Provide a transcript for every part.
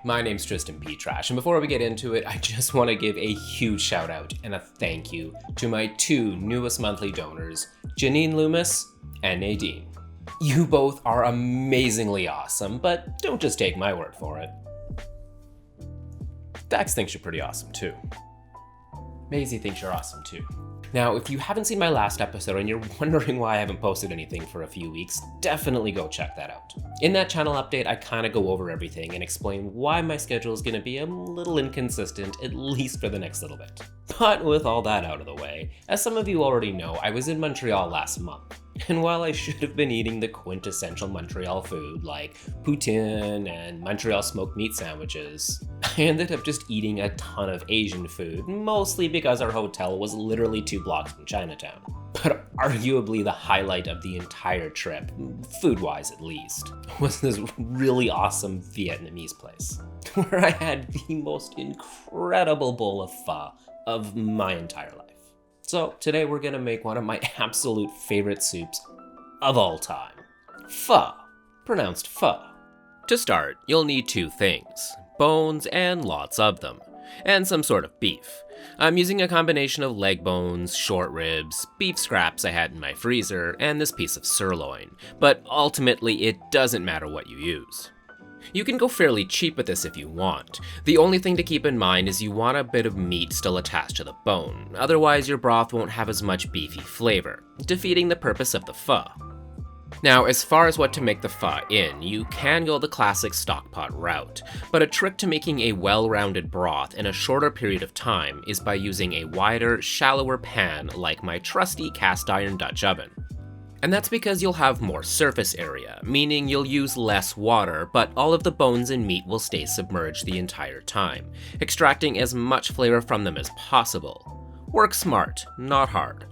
My name's Tristan Petrash, and before we get into it, I just want to give a huge shout out and a thank you to my two newest monthly donors, Janine Loomis and Nadine. You both are amazingly awesome, but don't just take my word for it. Dax thinks you're pretty awesome too. Maisie thinks you're awesome too. Now, if you haven't seen my last episode and you're wondering why I haven't posted anything for a few weeks, definitely go check that out. In that channel update, I kind of go over everything and explain why my schedule is going to be a little inconsistent, at least for the next little bit. But with all that out of the way, as some of you already know, I was in Montreal last month. And while I should have been eating the quintessential Montreal food like poutine and Montreal smoked meat sandwiches, I ended up just eating a ton of Asian food, mostly because our hotel was literally 2 blocks from Chinatown. But arguably the highlight of the entire trip, food-wise at least, was this really awesome Vietnamese place, where I had the most incredible bowl of pho of my entire life. So today we're gonna make one of my absolute favorite soups of all time. Pho, pronounced pho. To start, you'll need 2 things, bones and lots of them, and some sort of beef. I'm using a combination of leg bones, short ribs, beef scraps I had in my freezer, and this piece of sirloin, but ultimately it doesn't matter what you use. You can go fairly cheap with this if you want. The only thing to keep in mind is you want a bit of meat still attached to the bone, otherwise your broth won't have as much beefy flavor, defeating the purpose of the pho. Now, as far as what to make the pho in, you can go the classic stockpot route, but a trick to making a well-rounded broth in a shorter period of time is by using a wider, shallower pan like my trusty cast iron Dutch oven. And that's because you'll have more surface area, meaning you'll use less water, but all of the bones and meat will stay submerged the entire time, extracting as much flavor from them as possible. Work smart, not hard.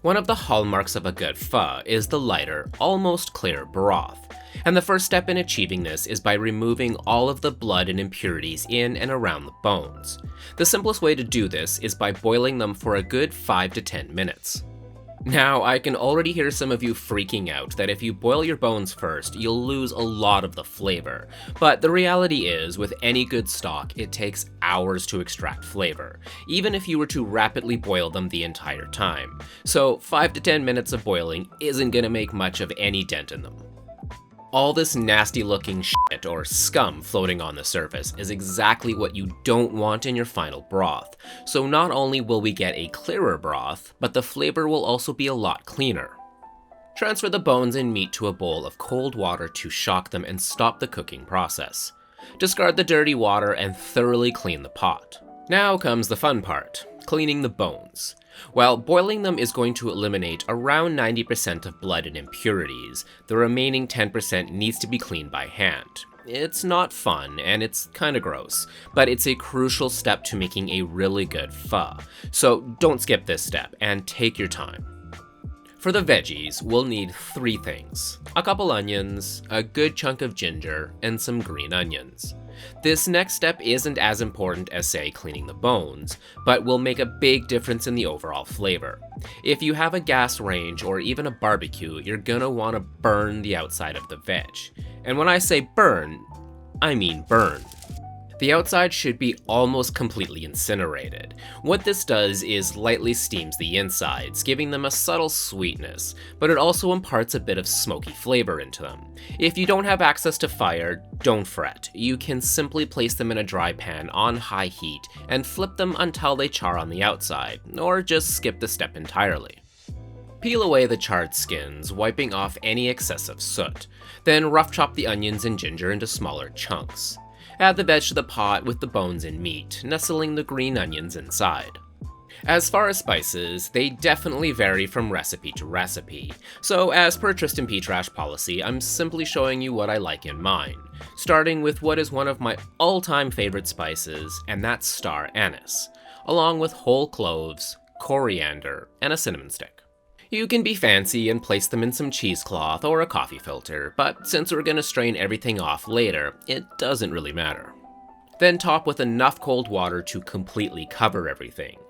One of the hallmarks of a good pho is the lighter, almost clear broth, and the first step in achieving this is by removing all of the blood and impurities in and around the bones. The simplest way to do this is by boiling them for a good 5 to 10 minutes. Now, I can already hear some of you freaking out that if you boil your bones first, you'll lose a lot of the flavor. But the reality is, with any good stock, it takes hours to extract flavor, even if you were to rapidly boil them the entire time. So 5 to 10 minutes of boiling isn't gonna make much of any dent in them. All this nasty looking shit or scum floating on the surface is exactly what you don't want in your final broth, so not only will we get a clearer broth, but the flavor will also be a lot cleaner. Transfer the bones and meat to a bowl of cold water to shock them and stop the cooking process. Discard the dirty water and thoroughly clean the pot. Now comes the fun part, cleaning the bones. While boiling them is going to eliminate around 90% of blood and impurities, the remaining 10% needs to be cleaned by hand. It's not fun, and it's kinda gross, but it's a crucial step to making a really good pho, so don't skip this step, and take your time. For the veggies, we'll need 3 things: a couple onions, a good chunk of ginger, and some green onions. This next step isn't as important as, say, cleaning the bones, but will make a big difference in the overall flavor. If you have a gas range or even a barbecue, you're gonna want to burn the outside of the veg. And when I say burn, I mean burn. The outside should be almost completely incinerated. What this does is lightly steams the insides, giving them a subtle sweetness, but it also imparts a bit of smoky flavor into them. If you don't have access to fire, don't fret. You can simply place them in a dry pan on high heat and flip them until they char on the outside, or just skip the step entirely. Peel away the charred skins, wiping off any excessive soot. Then rough chop the onions and ginger into smaller chunks. Add the veg to the pot with the bones and meat, nestling the green onions inside. As far as spices, they definitely vary from recipe to recipe, so as per Tristan Petrash policy, I'm simply showing you what I like in mine, starting with what is one of my all-time favorite spices, and that's Star Anise, along with whole cloves, coriander, and a cinnamon stick. You can be fancy and place them in some cheesecloth or a coffee filter, but since we're gonna strain everything off later, it doesn't really matter. Then top with enough cold water to completely cover everything.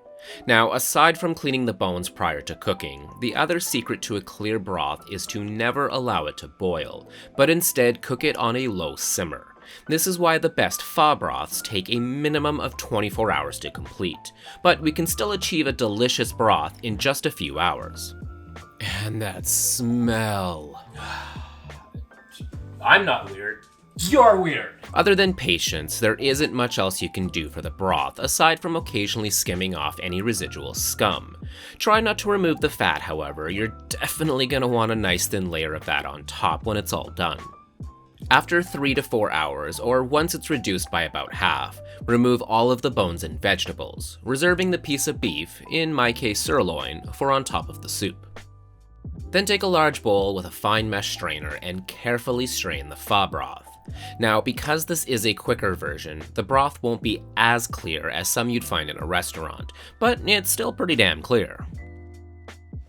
Now, aside from cleaning the bones prior to cooking, the other secret to a clear broth is to never allow it to boil, but instead cook it on a low simmer. This is why the best pho broths take a minimum of 24 hours to complete, but we can still achieve a delicious broth in just a few hours. And that smell. I'm not weird. You're weird! Other than patience, there isn't much else you can do for the broth, aside from occasionally skimming off any residual scum. Try not to remove the fat, however. You're definitely gonna want a nice thin layer of that on top when it's all done. After 3 to 4 hours, or once it's reduced by about half, remove all of the bones and vegetables, reserving the piece of beef, in my case sirloin, for on top of the soup. Then take a large bowl with a fine mesh strainer and carefully strain the pho broth. Now, because this is a quicker version, the broth won't be as clear as some you'd find in a restaurant, but it's still pretty damn clear.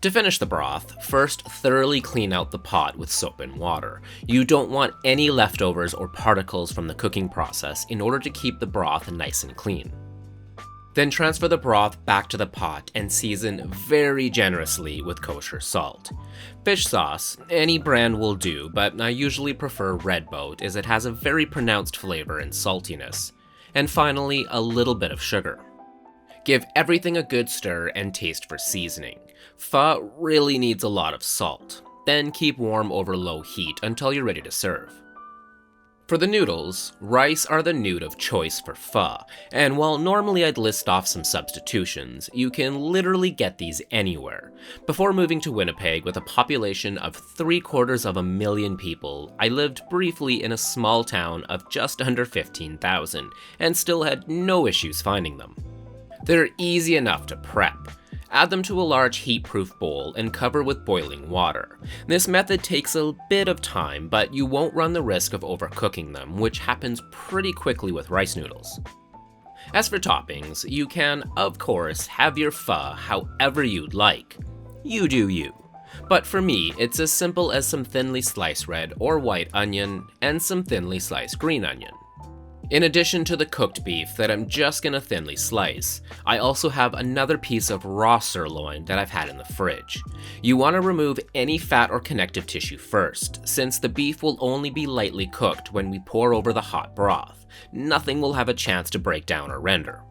To finish the broth, first thoroughly clean out the pot with soap and water. You don't want any leftovers or particles from the cooking process in order to keep the broth nice and clean. Then transfer the broth back to the pot and season very generously with kosher salt. Fish sauce, any brand will do, but I usually prefer Red Boat as it has a very pronounced flavor and saltiness. And finally, a little bit of sugar. Give everything a good stir and taste for seasoning. Pho really needs a lot of salt. Then keep warm over low heat until you're ready to serve. For the noodles, rice are the nood of choice for pho, and while normally I'd list off some substitutions, you can literally get these anywhere. Before moving to Winnipeg with a population of 750,000 people, I lived briefly in a small town of just under 15,000, and still had no issues finding them. They're easy enough to prep. Add them to a large heat-proof bowl and cover with boiling water. This method takes a bit of time, but you won't run the risk of overcooking them, which happens pretty quickly with rice noodles. As for toppings, you can, of course, have your pho however you'd like. You do you. But for me, it's as simple as some thinly sliced red or white onion and some thinly sliced green onion. In addition to the cooked beef that I'm just gonna thinly slice, I also have another piece of raw sirloin that I've had in the fridge. You want to remove any fat or connective tissue first, since the beef will only be lightly cooked when we pour over the hot broth. Nothing will have a chance to break down or render.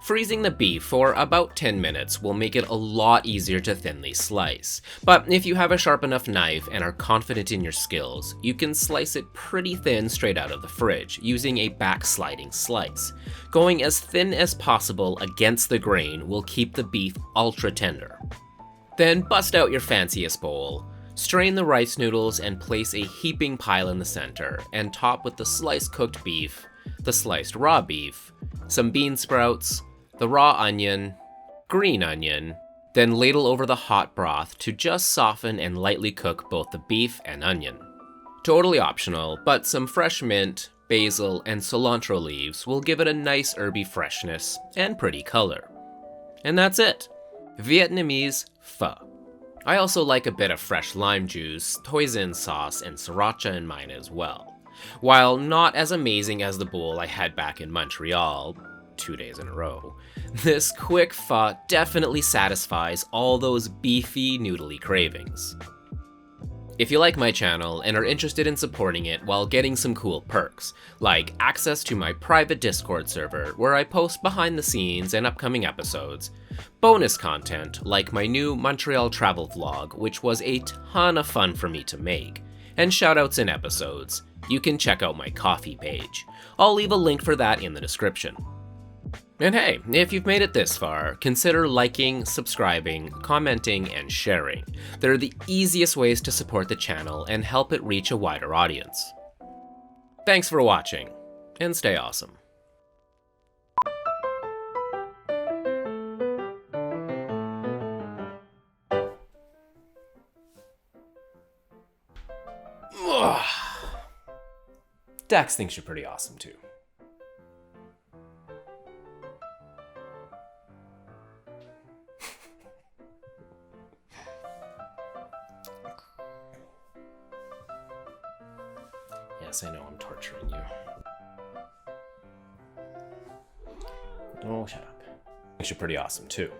Freezing the beef for about 10 minutes will make it a lot easier to thinly slice, but if you have a sharp enough knife and are confident in your skills, you can slice it pretty thin straight out of the fridge using a backsliding slice. Going as thin as possible against the grain will keep the beef ultra tender. Then bust out your fanciest bowl, strain the rice noodles and place a heaping pile in the center, and top with the sliced cooked beef, the sliced raw beef, some bean sprouts, the raw onion, green onion, then ladle over the hot broth to just soften and lightly cook both the beef and onion. Totally optional, but some fresh mint, basil, and cilantro leaves will give it a nice herby freshness and pretty color. And that's it. Vietnamese pho. I also like a bit of fresh lime juice, hoisin sauce, and sriracha in mine as well. While not as amazing as the bowl I had back in Montreal, 2 days in a row, this quick pho definitely satisfies all those beefy, noodly cravings. If you like my channel and are interested in supporting it while getting some cool perks, like access to my private Discord server where I post behind the scenes and upcoming episodes, bonus content like my new Montreal travel vlog, which was a ton of fun for me to make, and shoutouts in episodes, you can check out my Ko-fi page. I'll leave a link for that in the description. And hey, if you've made it this far, consider liking, subscribing, commenting, and sharing. They're the easiest ways to support the channel and help it reach a wider audience. Thanks for watching, and stay awesome. Dax thinks you're pretty awesome too. Yes, I know I'm torturing you. Oh, shut up. Thinks you're pretty awesome too.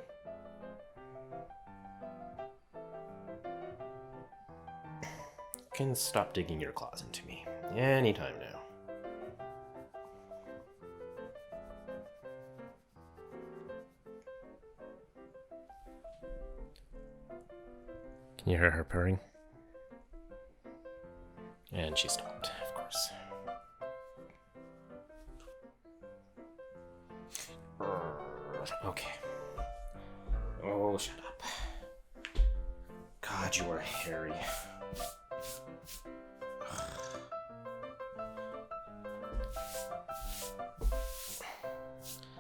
You can stop digging your claws into me anytime now. Can you hear her purring? And she stopped, of course. Okay. Oh, shut up. God, you are hairy.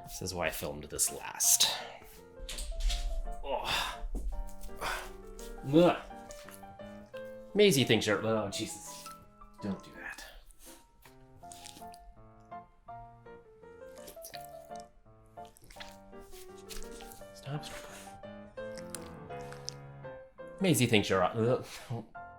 This is why I filmed this last. Oh. Ugh. Maisie thinks you're... Oh, Jesus. Don't do that. Stop. Maisie thinks you're... Ugh.